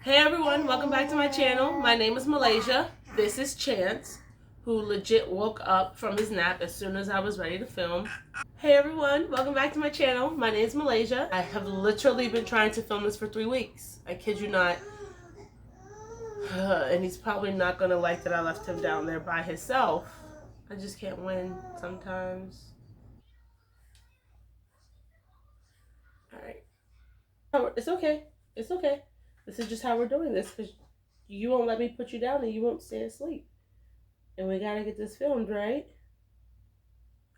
Hey everyone, welcome back to my channel. My name is Malaysia. This is Chance, who legit woke up from his nap as soon as I was ready to film. Hey everyone, welcome back to my channel. My name is Malaysia. I have literally been trying to film this for 3 weeks. I kid you not. And he's probably not going to like that I left him down there by himself. I just can't win sometimes. Alright. It's okay. It's okay. This is just how we're doing this because you won't let me put you down and you won't stay asleep. And we gotta get this filmed, right?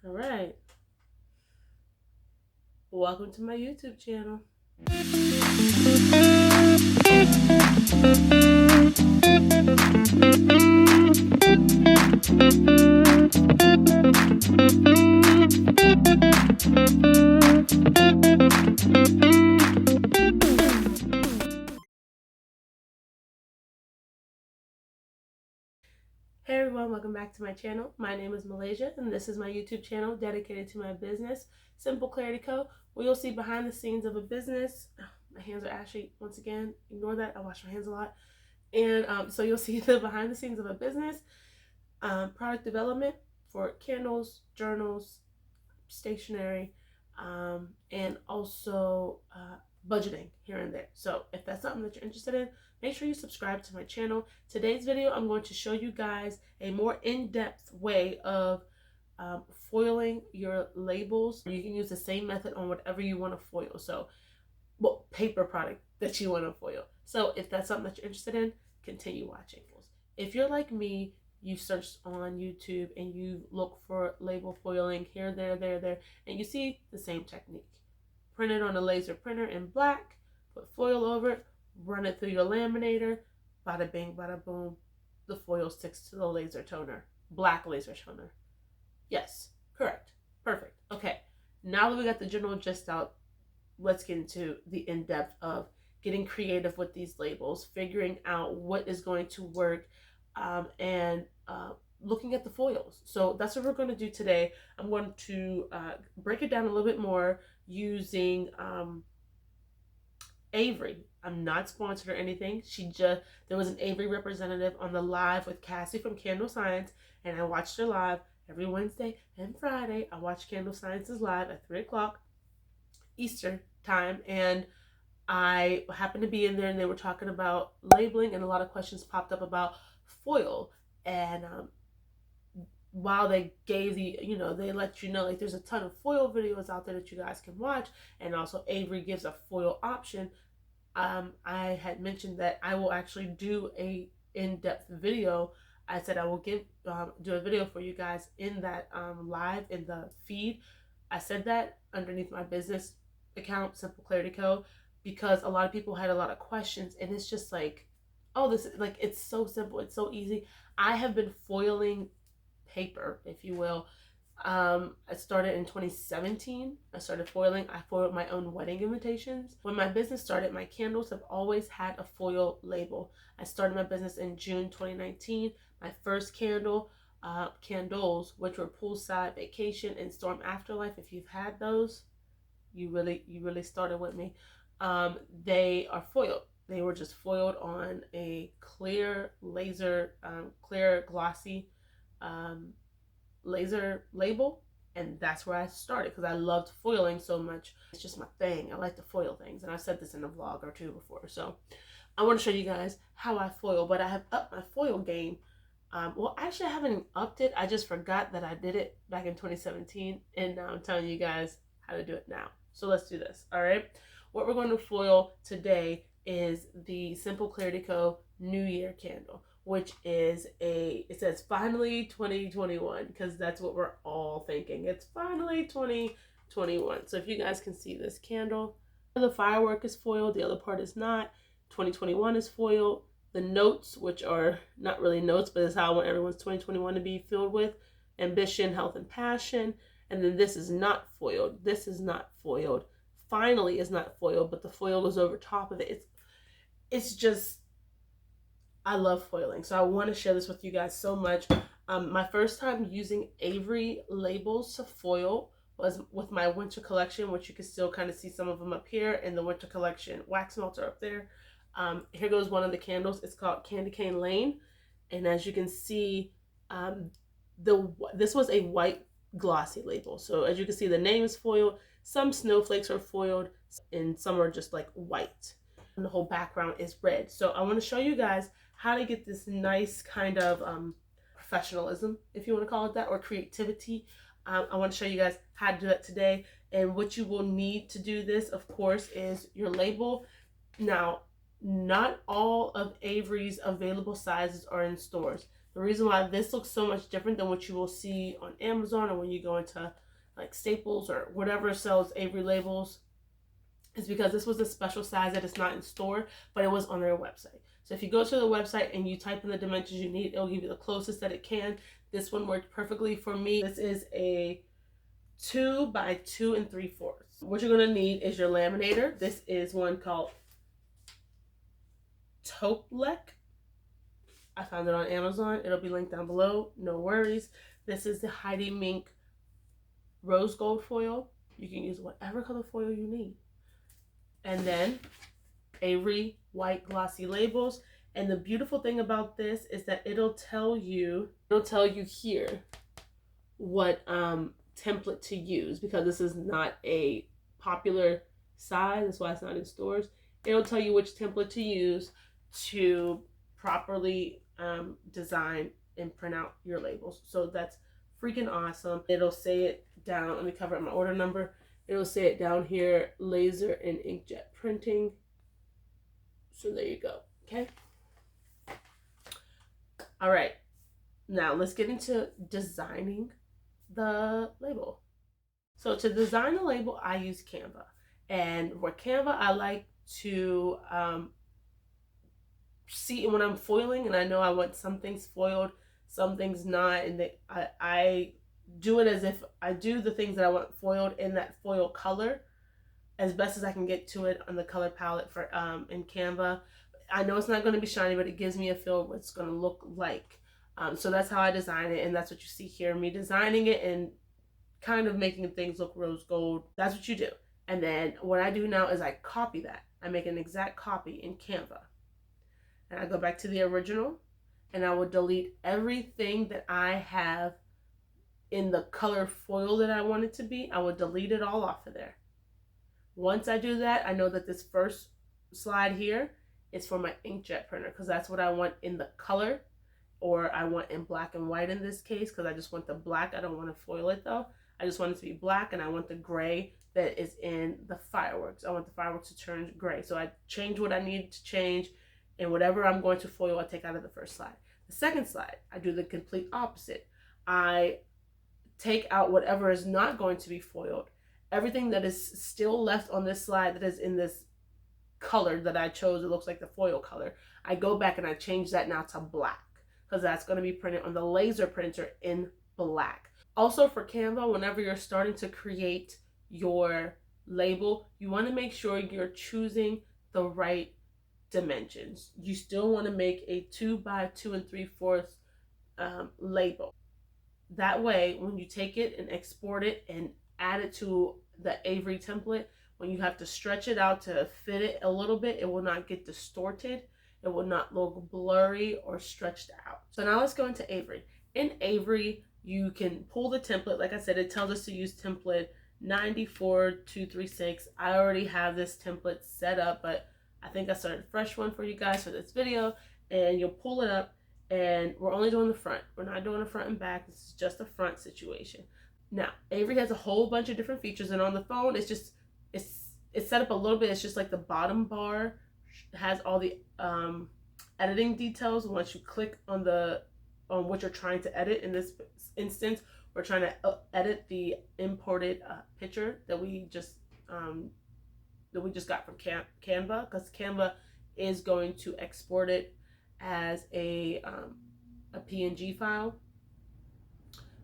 Alright. Welcome to my YouTube channel. Hey everyone, welcome back to my channel. My name is Malaysia and this is my YouTube channel dedicated to my business, Simple Clarity Co. Where you'll see behind the scenes of a business. My hands are ashy once again. Ignore that. I wash my hands a lot. And so you'll see the behind the scenes of a business, product development for candles, journals, stationery, and also budgeting here and there. So if that's something that you're interested in, make sure you subscribe to my channel. Today's video, I'm going to show you guys a more in-depth way of foiling your labels. You can use the same method on whatever you want to foil. So, well, paper product that you want to foil. So if that's something that you're interested in, continue watching. If you're like me, you search on YouTube and you look for label foiling here, there, and you see the same technique. Print it on a laser printer in black, put foil over it, run it through your laminator, bada bing, bada boom, the foil sticks to the laser toner, black laser toner. Yes, correct, perfect. Okay, now that we got the general gist out, let's get into the in-depth of getting creative with these labels, figuring out what is going to work, and looking at the foils. So that's what we're going to do today. I'm going to break it down a little bit more using Avery. I'm not sponsored or anything. There was an Avery representative on the live with Cassie from Candle Science, and I watched her live every Wednesday and Friday. I watch Candle Science's live at 3 o'clock Eastern time, and I happened to be in there and they were talking about labeling, and a lot of questions popped up about foil. And while they gave they let you know like there's a ton of foil videos out there that you guys can watch, and also Avery gives a foil option. I had mentioned that I will actually do a in-depth video. I said I will do a video for you guys in that live in the feed. I said that underneath my business account, Simple Clarity Co., because a lot of people had a lot of questions, and it's just like, oh, this is like, it's so simple, it's so easy. I have been foiling paper, if you will. I started in 2017. I started foiling. I foiled my own wedding invitations. When my business started, my candles have always had a foil label. I started my business in June 2019. My first candles, which were Poolside, Vacation, and Storm Afterlife. If you've had those, you really started with me. They are foiled. They were just foiled on a clear laser, clear glossy laser label, and that's where I started because I loved foiling so much. It's just my thing. I like to foil things, and I've said this in a vlog or two before. So I want to show you guys how I foil, but I have upped my foil game. Well, actually, I haven't upped it. I just forgot that I did it back in 2017, and now I'm telling you guys how to do it now. So let's do this. All right. What we're going to foil today is the Simple Clarity Co. New Year candle, which is it says finally 2021, because that's what we're all thinking. It's finally 2021. So if you guys can see this candle, the firework is foiled, the other part is not. 2021 is foiled. The notes, which are not really notes, but is how I want everyone's 2021 to be filled with: ambition, health, and passion. And then this is not foiled. This is not foiled. Finally is not foiled, but the foil goes over top of it. It's just, I love foiling. So I want to share this with you guys so much. My first time using Avery labels to foil was with my winter collection, which you can still kind of see some of them up here in the winter collection wax melter up there. Here goes one of the candles. It's called Candy Cane Lane. And as you can see, this was a white glossy label. So as you can see, the name is foiled. Some snowflakes are foiled and some are just like white. And the whole background is red. So I want to show you guys how to get this nice kind of professionalism, if you want to call it that, or creativity. I want to show you guys how to do that today. And what you will need to do this, of course, is your label. Now, not all of Avery's available sizes are in stores. The reason why this looks so much different than what you will see on Amazon or when you go into like Staples or whatever sells Avery labels is because this was a special size that is not in store, but it was on their website. So if you go to the website and you type in the dimensions you need, it'll give you the closest that it can. This one worked perfectly for me. This is a 2 by 2 3/4. What you're gonna need is your laminator. This is one called Toplek. I found it on Amazon. It'll be linked down below. No worries. This is the Heidi Minc rose gold foil. You can use whatever color foil you need. And then Avery white glossy labels. And the beautiful thing about this is that it'll tell you here what template to use, because this is not a popular size. That's why it's not in stores. It'll tell you which template to use to properly design and print out your labels. So that's freaking awesome. It'll say it down. Let me cover up my order number. It'll say it down here, laser and inkjet printing. So there you go. Okay. All right. Now let's get into designing the label. So to design the label, I use Canva. And for Canva, I like to see when I'm foiling, and I know I want some things foiled, some things not, and I do it as if I do the things that I want foiled in that foil color as best as I can get to it on the color palette for in Canva. I know it's not going to be shiny, but it gives me a feel of what it's going to look like. So that's how I design it, and that's what you see here, me designing it and kind of making things look rose gold. That's what you do. And then what I do now is I copy that. I make an exact copy in Canva. And I go back to the original, and I will delete everything that I have in the color foil that I want it to be. I will delete it all off of there. Once I do that, I know that this first slide here is for my inkjet printer, because that's what I want in the color, or I want in black and white in this case, because I just want the black. I don't want to foil it though. I just want it to be black, and I want the gray that is in the fireworks. I want the fireworks to turn gray. So I change what I need to change, and whatever I'm going to foil, I take out of the first slide. The second slide, I do the complete opposite. I take out whatever is not going to be foiled. Everything that is still left on this slide that is in this color that I chose, it looks like the foil color, I go back and I change that now to black, because that's going to be printed on the laser printer in black. Also for Canva, whenever you're starting to create your label, you want to make sure you're choosing the right dimensions. You still want to make a 2 by 2 3/4 label. That way, when you take it and export it and add it to the Avery template, when you have to stretch it out to fit it a little bit, it will not get distorted. It will not look blurry or stretched out. So now let's go into Avery. In Avery, you can pull the template. Like I said, it tells us to use template 94236. I already have this template set up, but I think I started a fresh one for you guys for this video. And you'll pull it up, and we're only doing the front. We're not doing the front and back. This is just a front situation. Now, Avery has a whole bunch of different features, and on the phone, it's set up a little bit. It's just like the bottom bar has all the editing details. Once you click on what you're trying to edit, in this instance, we're trying to edit the imported picture that we just got from Canva, because Canva is going to export it as a PNG file.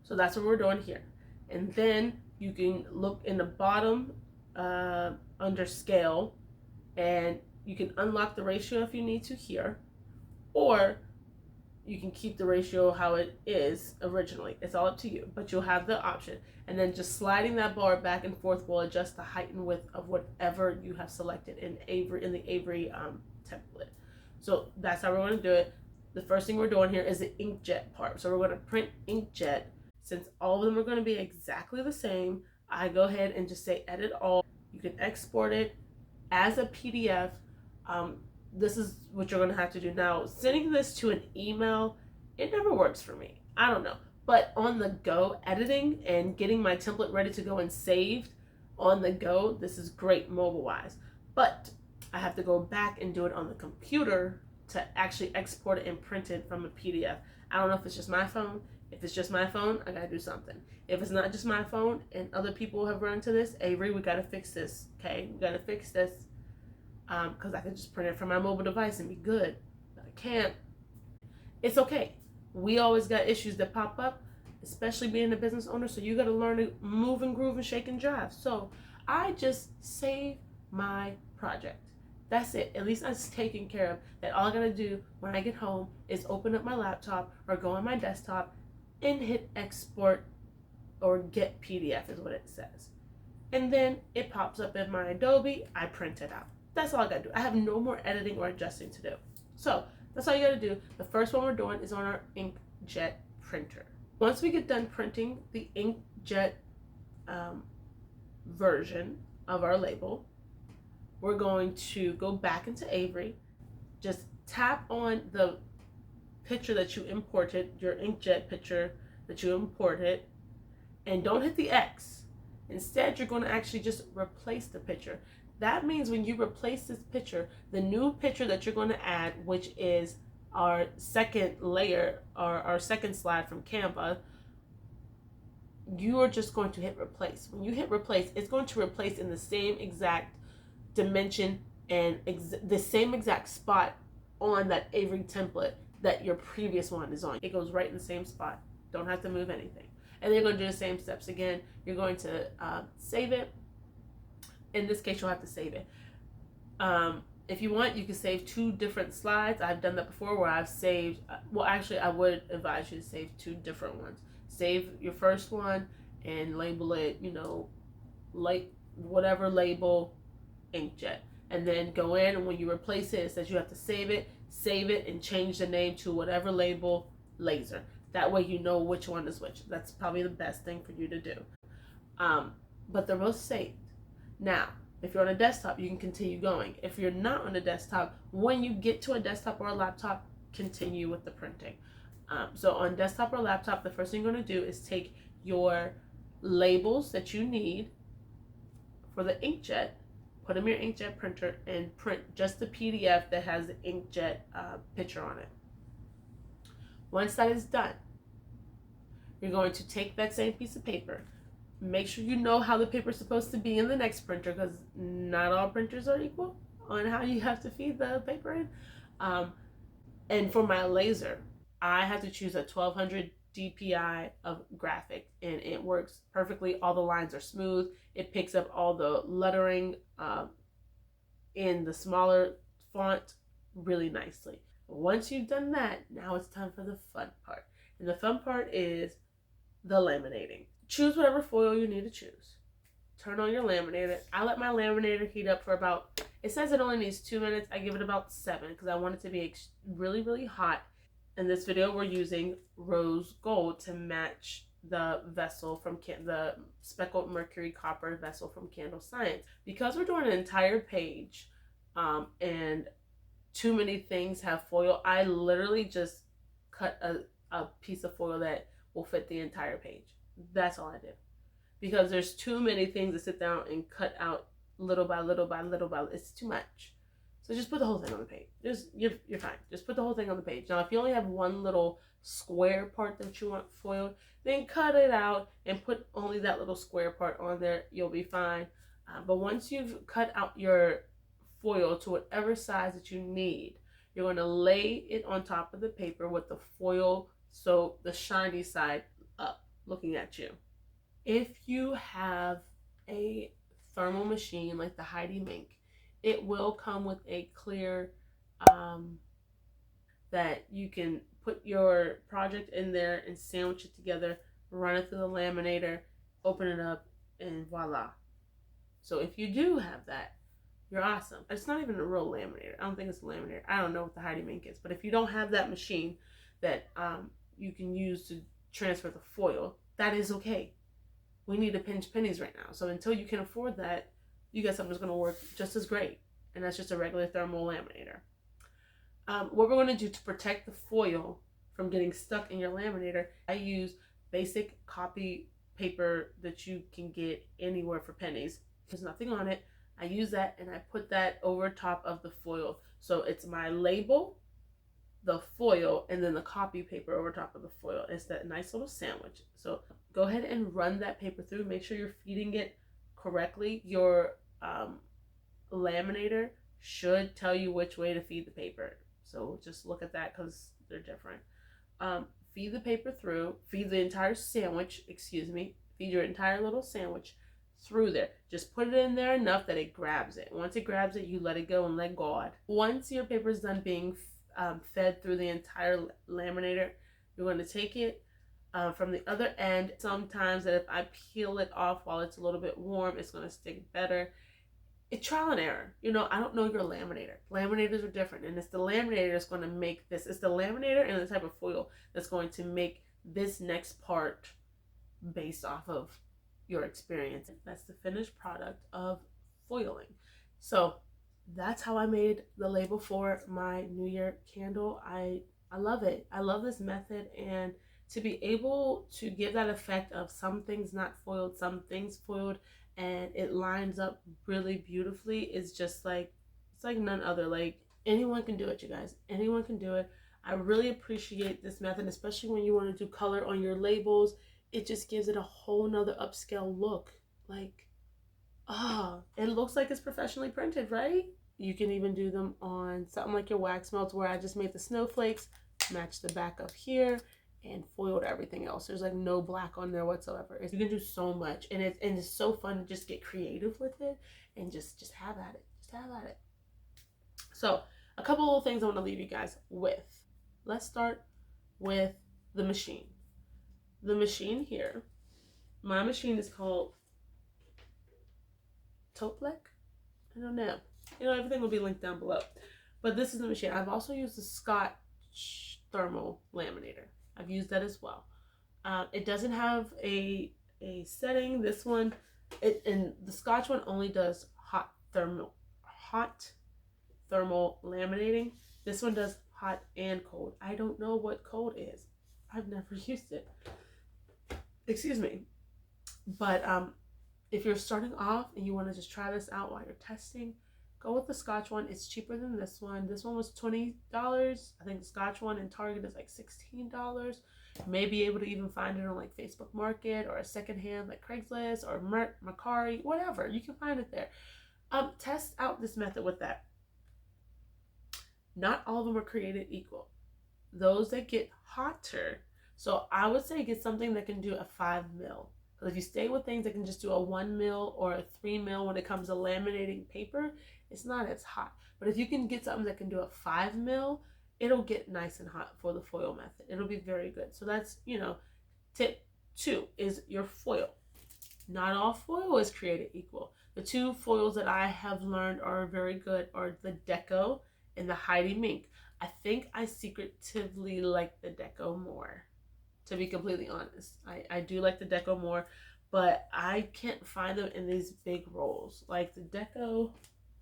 So that's what we're doing here. And then you can look in the bottom under scale, and you can unlock the ratio if you need to here, or you can keep the ratio how it is originally. It's all up to you, but you'll have the option. And then just sliding that bar back and forth will adjust the height and width of whatever you have selected in the Avery template. So that's how we're going to do it. The first thing we're doing here is the inkjet part. So we're going to print inkjet. Since all of them are going to be exactly the same, I go ahead and just say edit all. You can export it as a PDF. This is what you're going to have to do. Now, sending this to an email, it never works for me. I don't know. But on the go, editing and getting my template ready to go and saved on the go, this is great mobile-wise. But I have to go back and do it on the computer to actually export it and print it from a PDF. I don't know if it's just my phone. If it's just my phone, I gotta do something. If it's not just my phone and other people have run into this, Avery, we gotta fix this, okay? We gotta fix this, because I could just print it from my mobile device and be good, but I can't. It's okay. We always got issues that pop up, especially being a business owner, so you gotta learn to move and groove and shake and jive. So I just save my project. That's it. At least that's taken care of. That all I gotta do when I get home is open up my laptop or go on my desktop and hit export or get PDF is what it says. And then it pops up in my Adobe. I print it out. That's all I gotta do. I have no more editing or adjusting to do. So that's all you gotta do. The first one we're doing is on our inkjet printer. Once we get done printing the inkjet version of our label, we're going to go back into Avery, just tap on the picture that you imported, your inkjet picture that you imported, and don't hit the X. Instead, you're going to actually just replace the picture. That means when you replace this picture, the new picture that you're going to add, which is our second layer or our second slide from Canva, you are just going to hit replace. When you hit replace, it's going to replace in the same exact dimension and the same exact spot on that Avery template that your previous one is on. It goes right in the same spot. Don't have to move anything. And then you're going to do the same steps again. You're going to save it. In this case, you'll have to save it. If you want, you can save 2 different slides. I've done that before where I've saved, well, actually, I would advise you to save 2 different ones. Save your first one and label it, like whatever label, inkjet. And then go in, and when you replace it, it says you have to save it, and change the name to whatever label, laser. That way you know which one is which. That's probably the best thing for you to do. But they're both saved. Now, if you're on a desktop, you can continue going. If you're not on a desktop, when you get to a desktop or a laptop, continue with the printing. So on desktop or laptop, the first thing you're going to do is take your labels that you need for the inkjet, put them in your inkjet printer, and print just the PDF that has the inkjet picture on it. Once that is done, you're going to take that same piece of paper. Make sure you know how the paper is supposed to be in the next printer, because not all printers are equal on how you have to feed the paper in. And for my laser, I had to choose a 1200 DPI of graphic, and it works perfectly. All the lines are smooth. It picks up all the lettering in the smaller font really nicely. Once you've done that, now it's time for the fun part. And the fun part is the laminating. Choose whatever foil you need to choose. Turn on your laminator. I let my laminator heat up for about, it says it only needs 2 minutes. I give it about 7 because I want it to be really, really hot. In this video, we're using rose gold to match the vessel from the speckled mercury copper vessel from Candle Science. Because we're doing an entire page and too many things have foil, I literally just cut a piece of foil that will fit the entire page. That's all I did. Because there's too many things to sit down and cut out little by little by little by little. It's too much. So just put the whole thing on the page. You're fine. Just put the whole thing on the page. Now, if you only have one little square part that you want foiled, then cut it out and put only that little square part on there. You'll be fine. But once you've cut out your foil to whatever size that you need, you're going to lay it on top of the paper with the foil, so the shiny side up, looking at you. If you have a thermal machine like the Heidi Minc, it will come with a clear that you can put your project in there and sandwich it together, run it through the laminator, open it up, and voila. So if you do have that, you're awesome. It's not even a real laminator. I don't think it's a laminator. I don't know what the Heidi Minc is, but if you don't have that machine that you can use to transfer the foil, that is okay. We need to pinch pennies right now. So until you can afford that, you got something that's going to work just as great. And that's just a regular thermal laminator. What we're going to do to protect the foil from getting stuck in your laminator, I use basic copy paper that you can get anywhere for pennies. There's nothing on it. I use that and I put that over top of the foil. So it's my label, the foil, and then the copy paper over top of the foil. It's that nice little sandwich. So go ahead and run that paper through. Make sure you're feeding it correctly. Your laminator should tell you which way to feed the paper. So just look at that because they're different. Feed the paper through, feed the entire sandwich, feed your entire little sandwich through there. Just put it in there enough that it grabs it. Once it grabs it, you let it go and let God. Once your paper is done being fed through the entire laminator, you're going to take it from the other end. Sometimes that if I peel it off while it's a little bit warm, it's going to stick better. It's trial and error. You know, I don't know your laminator. Laminators are different, and it's the laminator that's going to make this. It's the laminator and the type of foil that's going to make this next part based off of your experience. That's the finished product of foiling. So that's how I made the label for my New Year candle. I love it. I love this method, and to be able to give that effect of some things not foiled, some things foiled, and it lines up really beautifully is just like, it's like none other. Like, anyone can do it, you guys. Anyone can do it. I really appreciate this method, especially when you want to do color on your labels. It just gives it a whole nother upscale look. Like, it looks like it's professionally printed, right? You can even do them on something like your wax melts, where I just made the snowflakes, match the back up here, and foiled everything else. There's like no black on there whatsoever. You can do so much, and it's so fun to just get creative with it and just have at it. Just have at it. So a couple little things I want to leave you guys with. Let's start with the machine. The machine here, my machine is called Toplek. I don't know. You know, everything will be linked down below. But this is the machine. I've also used the Scotch thermal laminator. I've used that as well. It doesn't have a setting. This one, and the Scotch one only does hot thermal laminating. This one does hot and cold. I don't know what cold is. I've never used it. Excuse me. But if you're starting off and you want to just try this out while you're testing, go with the Scotch one. It's cheaper than this one. This one was $20. I think the Scotch one in Target is like $16. You may be able to even find it on like Facebook Market or a secondhand like Craigslist or Mercari, whatever. You can find it there. Test out this method with that. Not all of them are created equal. Those that get hotter, so I would say get something that can do a 5 mil. Because if you stay with things that can just do a 1 mil or a 3 mil when it comes to laminating paper, it's not as hot. But if you can get something that can do a 5 mil, it'll get nice and hot for the foil method. It'll be very good. So that's, you know, tip 2 is your foil. Not all foil is created equal. The 2 foils that I have learned are very good are the Deco and the Heidi Minc. I think I secretively like the Deco more, to be completely honest. I do like the Deco more, but I can't find them in these big rolls. Like the Deco,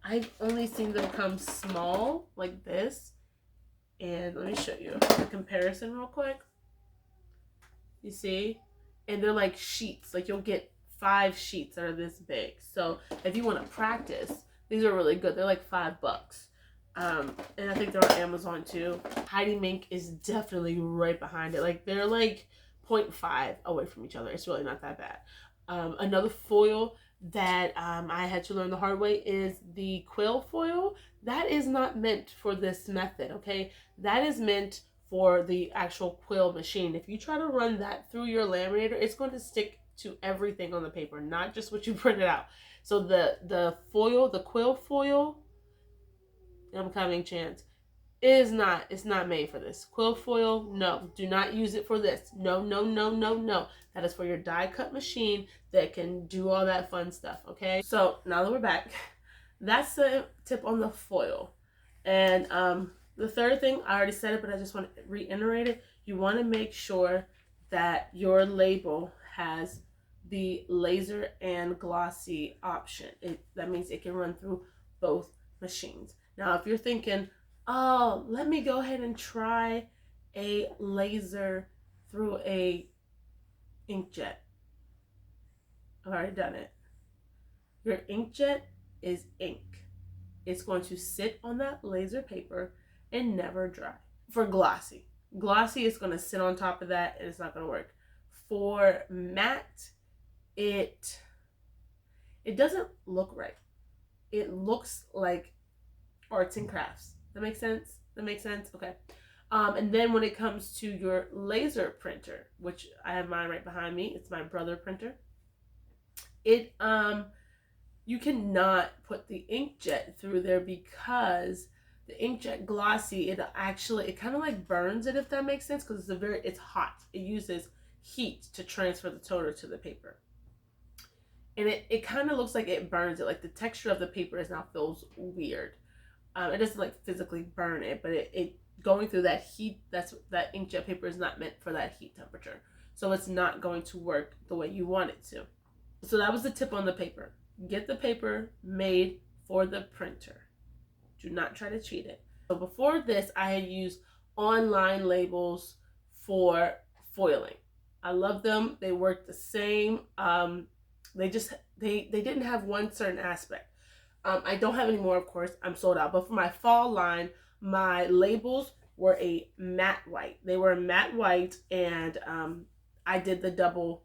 I've only seen them come small like this. And let me show you the comparison real quick. You see? And they're like sheets. Like you'll get 5 sheets that are this big. So if you want to practice, these are really good. They're like $5. And I think they're on Amazon too. Heidi Minc is definitely right behind it. Like they're like 0.5 away from each other. It's really not that bad. Another foil that I had to learn the hard way is the quill foil. That is not meant for this method, okay? That is meant for the actual quill machine. If you try to run that through your laminator, it's going to stick to everything on the paper, not just what you printed out. So the foil, the quill foil, upcoming chance, it's not made for this. Quill foil, no, do not use it for this. No, no, no, no, no. That is for your die cut machine that can do all that fun stuff, okay? So now that we're back, That's the tip on the foil. And the third thing, I already said it, but I just want to reiterate it. You want to make sure that your label has the laser and glossy option. That means it can run through both machines. Now, if you're thinking, oh, let me go ahead and try a laser through a inkjet. I've already done it. Your inkjet is ink. It's going to sit on that laser paper and never dry. For glossy, is going to sit on top of that and it's not going to work. For matte, it doesn't look right. It looks like arts and crafts. That makes sense? Okay. And then when it comes to your laser printer, which I have mine right behind me, it's my brother printer. You cannot put the inkjet through there because the inkjet glossy, it kind of like burns it, if that makes sense, because it's hot. It uses heat to transfer the toner to the paper. And it kind of looks like it burns it. Like the texture of the paper now feels weird. It doesn't like physically burn it, but it going through that heat, that inkjet paper is not meant for that heat temperature. So it's not going to work the way you want it to. So that was the tip on the paper. Get the paper made for the printer. Do not try to cheat it. So before this, I had used online labels for foiling. I love them. They work the same. They didn't have one certain aspect. I don't have any more, of course. I'm sold out. But for my fall line, my labels were a matte white. They were a matte white, and I did the double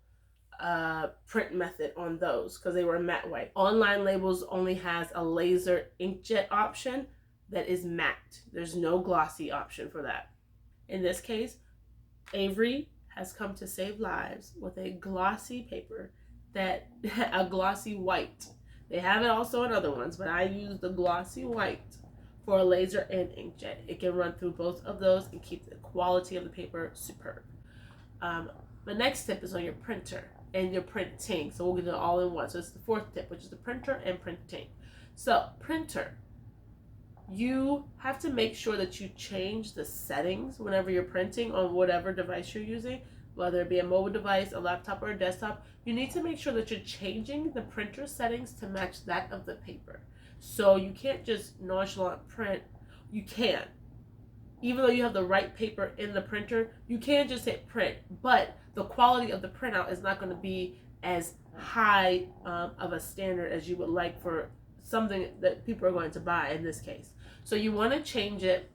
print method on those because they were matte white. Online labels only has a laser inkjet option that is matte. There's no glossy option for that. In this case, Avery has come to save lives with a glossy paper, a glossy white. They have it also in other ones, but I use the glossy white for a laser and inkjet. It can run through both of those and keep the quality of the paper superb. The next tip is on your printer and your printing. So we'll get it all in one. So it's the fourth tip, which is the printer and printing. So printer, you have to make sure that you change the settings whenever you're printing on whatever device you're using, whether it be a mobile device, a laptop, or a desktop. You need to make sure that you're changing the printer settings to match that of the paper. So you can't just nonchalant print. You can. Even though you have the right paper in the printer, you can just hit print, but the quality of the printout is not going to be as high of a standard as you would like for something that people are going to buy in this case. So you want to change it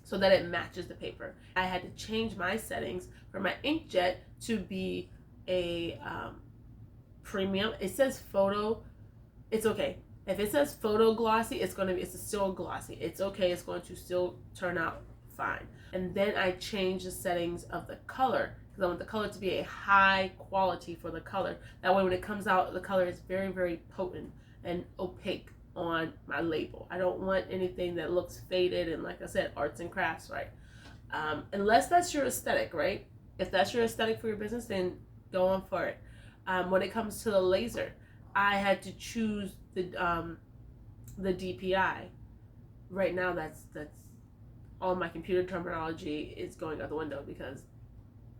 so that it matches the paper. I had to change my settings for my inkjet to be a premium. It says photo. It's okay. If it says photo glossy, it's still glossy. It's okay. It's going to still turn out fine. And then I change the settings of the color because I want the color to be a high quality for the color. That way when it comes out, the color is very, very potent and opaque on my label. I don't want anything that looks faded and, like I said, arts and crafts, right? Unless that's your aesthetic, right? If that's your aesthetic for your business, then go on for it. When it comes to the laser, I had to choose the DPI. Right now, that's all my computer terminology is going out the window because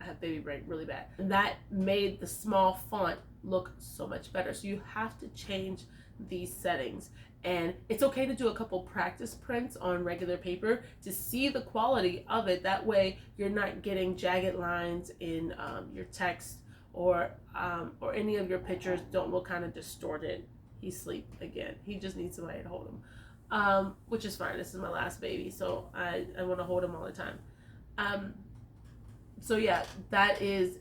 I have baby brain really bad. And that made the small font look so much better. So you have to change these settings. And it's okay to do a couple practice prints on regular paper to see the quality of it. That way you're not getting jagged lines in your text, or any of your pictures don't look kind of distorted. He's asleep again. He just needs somebody to hold him, which is fine. This is my last baby, so I want to hold him all the time. So yeah, that is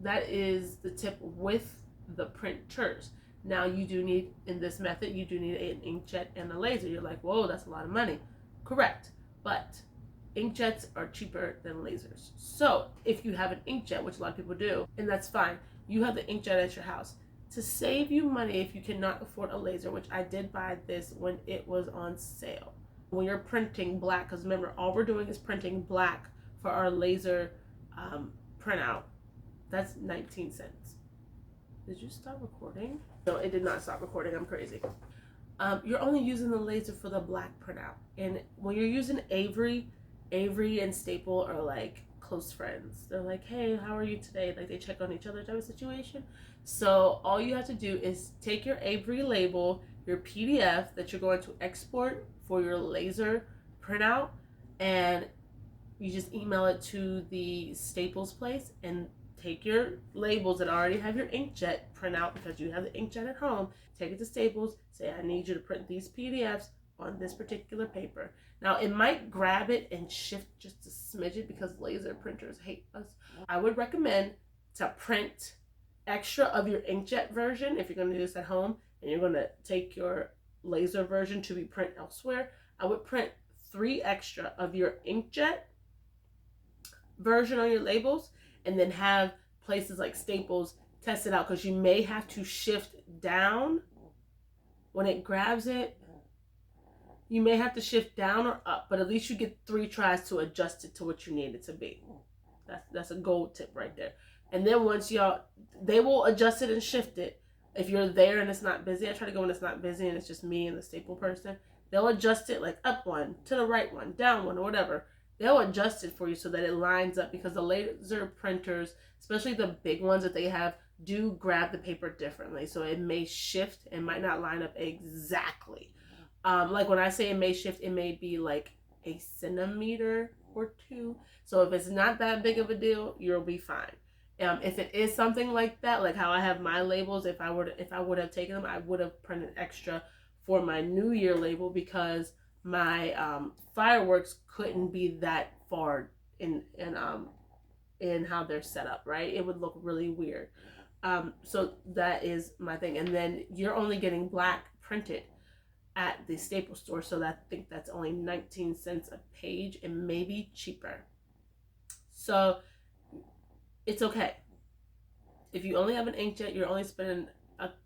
the tip with the printers. Now you do need, in this method, you do need an inkjet and a laser. You're like, whoa, that's a lot of money. Correct, but inkjets are cheaper than lasers. So if you have an inkjet, which a lot of people do, and that's fine, you have the inkjet at your house. To save you money, if you cannot afford a laser, which I did buy this when it was on sale. When you're printing black, because remember, all we're doing is printing black for our laser printout, that's 19 cents. Did you stop recording? No, it did not stop recording. I'm crazy. you're only using the laser for the black printout. And when you're using Avery and Staple are like close friends. They're like, hey, how are you today? Like, they check on each other type of situation. So all you have to do is take your Avery label, your PDF that you're going to export for your laser printout, and you just email it to the Staples place, and take your labels that already have your inkjet printout, because you have the inkjet at home. Take it to Staples, say, I need you to print these PDFs on this particular paper. Now, it might grab it and shift just a smidget because laser printers hate us. I would recommend to print extra of your inkjet version if you're going to do this at home and you're going to take your laser version to be print elsewhere. I would print 3 extra of your inkjet version on your labels, and then have places like Staples test it out, because you may have to shift down when it grabs it. You may have to shift down or up, but at least you get 3 tries to adjust it to what you need it to be. That's a gold tip right there. And then once they will adjust it and shift it. If you're there and it's not busy, I try to go when it's not busy and it's just me and the Staple person. They'll adjust it, like up one, to the right one, down one, or whatever. They'll adjust it for you so that it lines up, because the laser printers, especially the big ones that they have, do grab the paper differently. So it may shift and might not line up exactly. Like when I say it may shift, it may be like a centimeter or 2. So if it's not that big of a deal, you'll be fine. If it is something like that, like how I have my labels, if I would have taken them, I would have printed extra for my New Year label, because my fireworks couldn't be that far in how they're set up, right? It would look really weird. So that is my thing. And then you're only getting black printed at the Staples store, so I think that's only 19 cents a page, and maybe cheaper. So it's okay. If you only have an inkjet, you're only spending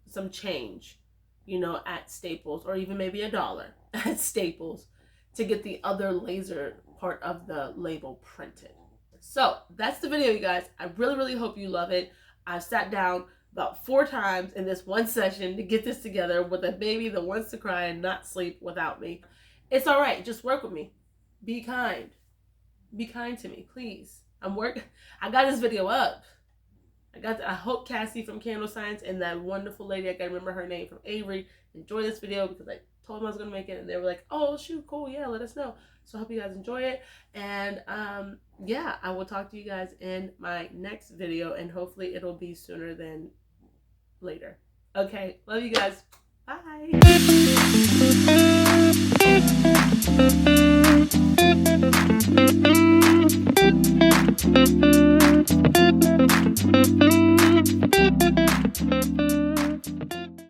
some change, at Staples, or even maybe $1 at Staples to get the other laser part of the label printed. So that's the video, you guys. I really, really hope you love it. I've sat down about 4 times in this one session to get this together with a baby that wants to cry and not sleep without me. It's all right. Just work with me. Be kind. Be kind to me, please. I got this video up. I hope Cassie from Candle Science and that wonderful lady, I can't remember her name, from Avery, enjoy this video, because I told them I was going to make it, and they were like, oh, shoot, cool, yeah, let us know. So I hope you guys enjoy it. And yeah, I will talk to you guys in my next video, and hopefully it'll be sooner than later. Okay, love you guys. Bye.